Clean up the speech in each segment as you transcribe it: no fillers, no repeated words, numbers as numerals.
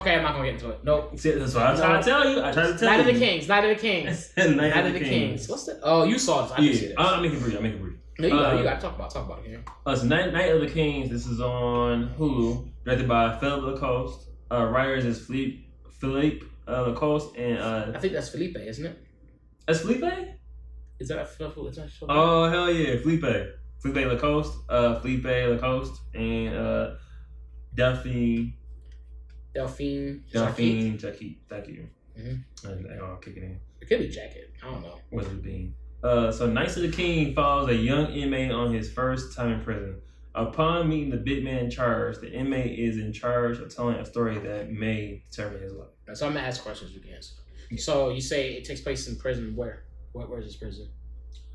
Okay, I'm not gonna get into it. Nope. See, that's what I'm trying to tell you. I tried to tell Night you. of the Kings. Night of the Kings. Night of the Kings. What's that? Oh, you saw this. I didn't see this. I'll make it brief. No, you got to talk about it. Yeah. So Night of the Kings. This is on Hulu, directed by Phillippe Lacote. Writers is Phillippe Lacote and I think that's Phillippe, isn't it? That's Phillippe? Is that Phillippe? Oh hell yeah, Phillippe Lacote. Phillippe Lacote and Delphine. Jaquet. Thank you. I'll kick it in. It could be Jaquet. I don't know. What's it being? So Knights of the King follows a young inmate on his first time in prison. Upon meeting the big man in charge, the inmate is in charge of telling a story that may determine his life. So I'm gonna ask questions you can answer. So you say it takes place in prison. Where? Where's this prison?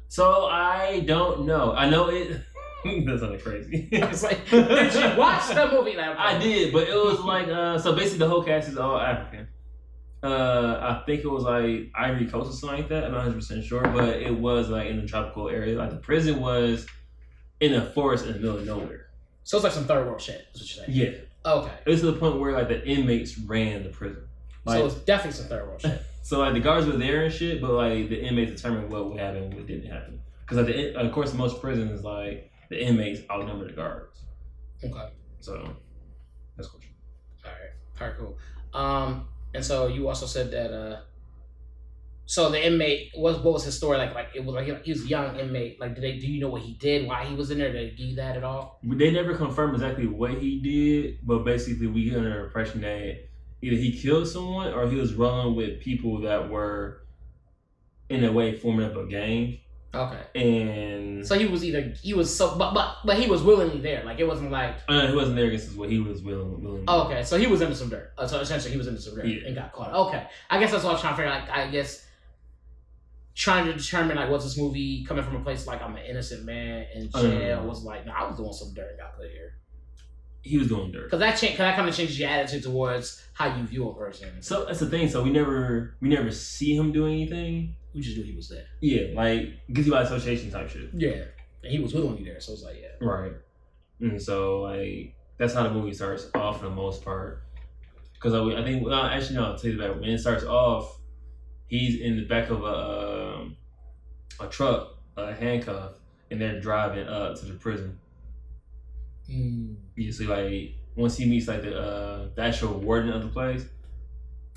So I don't know. I know it. That's something crazy. It's like, did you watch the movie? I did, but it was like so basically the whole cast is all African. I think it was like Ivory Coast or something like that. I'm not 100% sure, but it was like in the tropical area. Like the prison was in a forest in the middle of nowhere. So it's like some third world shit. Is what you're saying? Yeah. Okay. It was to the point where like the inmates ran the prison. Like, so it's definitely some third world shit. So like the guards were there and shit, but like the inmates determined what would happen and what didn't happen. Because at the end, of course, most prisons like the inmates outnumber the guards. Okay. So that's cool. All right, cool. And so you also said that so the inmate, what was his story like? Like it was like he was a young inmate. Like, do you know what he did? Why he was in there? Did they give you that at all? They never confirmed exactly what he did, but basically we get under the impression that either he killed someone or he was rolling with people that were in a way forming up a gang. Okay. And so he was but he was willingly there. Like it wasn't like he wasn't there against what he was willing. Oh, okay, so he was into some dirt. So essentially, he was into some dirt and got caught. Okay, I guess that's what I was trying to figure out. Like, I guess trying to determine like was this movie coming from a place like I'm an innocent man in jail was like no, I was doing some dirt and got put here. He was doing dirt because that kind of changes your attitude towards how you view a person. So that's the thing. So we never see him do anything. We just knew he was there. Yeah, like gives you by association type shit. Yeah, and he was willingly there, so it's like yeah. Right, and so like that's how the movie starts off for the most part. Because I think actually no, I'll tell you that when it starts off, he's in the back of a truck, handcuffed, and they're driving up to the prison. You see, like once he meets like the actual warden of the place,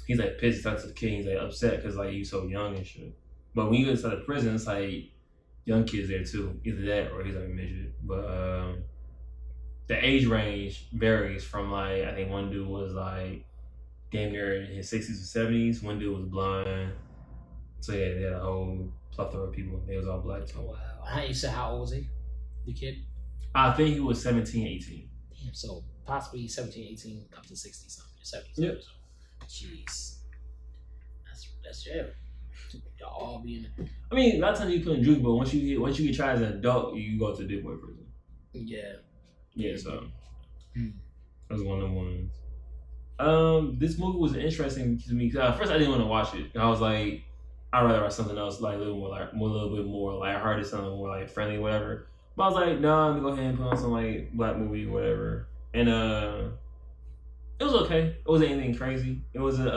he's like pissed. He talks to the king. He's like upset because like he's so young and shit. But when you go inside the prison, it's like young kids there too. Either that or he's like a midget. But the age range varies from like I think one dude was like damn near in his 60s or 70s. One dude was blind. So yeah, they had a whole plethora of people. They was all black. Oh wow! How you said how old was he? The kid? I think he was 17, 18. Damn, so possibly 17, 18, up to 60 something, 70 Yep. Jeez. That's jail. Y'all all be in it. I mean, a lot of times you couldn't juke, but once you get tried as an adult, you go to the big boy prison. Yeah. Yeah, so that was one of the ones. This movie was interesting to me because at first I didn't want to watch it. I was like, I'd rather watch something else like a little bit more lighthearted, something more like friendly, whatever. But I was like, no, I'm gonna go ahead and put on some like black movie, whatever. And it was okay. It wasn't anything crazy. It wasn't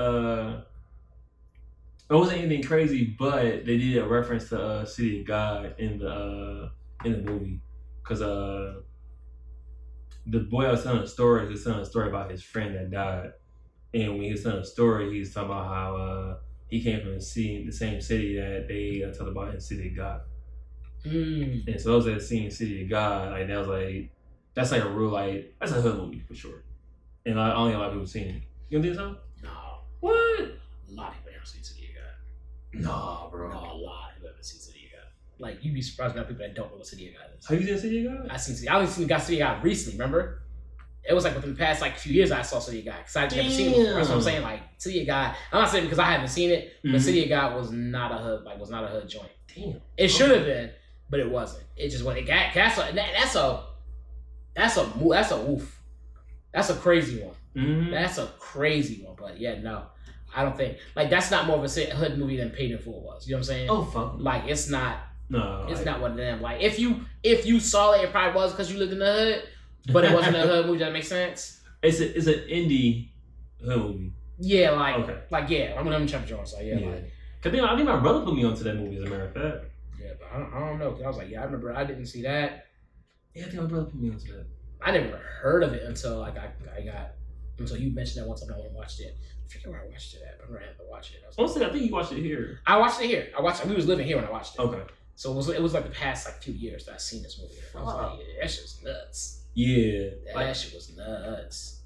anything crazy, but they did a reference to City of God in the movie, because the boy I was telling a story. He was telling a story about his friend that died, and when he was telling a story, he was talking about how he came from the same city that they talked about in City of God. And so those that have seen City of God, like that was like that's like a real like that's a hood movie for sure, and only a lot of people seen it. You don't think so? No. What? A lot of people haven't seen City of God. No, bro. No, a lot of people haven't seen City of God. Like you'd be surprised about people that don't know what City of God is. Have you seen City of God? I only seen City of God recently. Remember? It was like within the past like few years I saw City of God because I'd never seen it before. That's what I'm saying. Like City of God, I'm not saying because I haven't seen it, but City of God was not a hood joint. Damn. It should have been, but it wasn't. It just went. That's a woof. That's a crazy one. That's a crazy one. But yeah, no, I don't think like that's not more of a hood movie than Paid in Full was. You know what I'm saying? Oh fuck. Like it's not. No. It's not one of them. Like if you saw it probably was because you lived in the hood. But it wasn't a hood movie. That makes sense. It's an indie hood movie. Yeah, like Okay. yeah. I'm gonna check Jones. Like like. Cause I think my brother put me onto that movie. As a matter of fact. Yeah, but I don't know. Cause I was like, I remember I didn't see that. Yeah, I think my brother put me onto that. I never heard of it until until you mentioned that one time I went and watched it. I forget where I watched it at, but I remember I had to watch it. Honestly, I think you watched it here. I watched it here. We was living here when I watched it. Okay. So it was like the past like few years that I seen this movie. I was like, yeah, that shit was nuts. Yeah. That shit was nuts.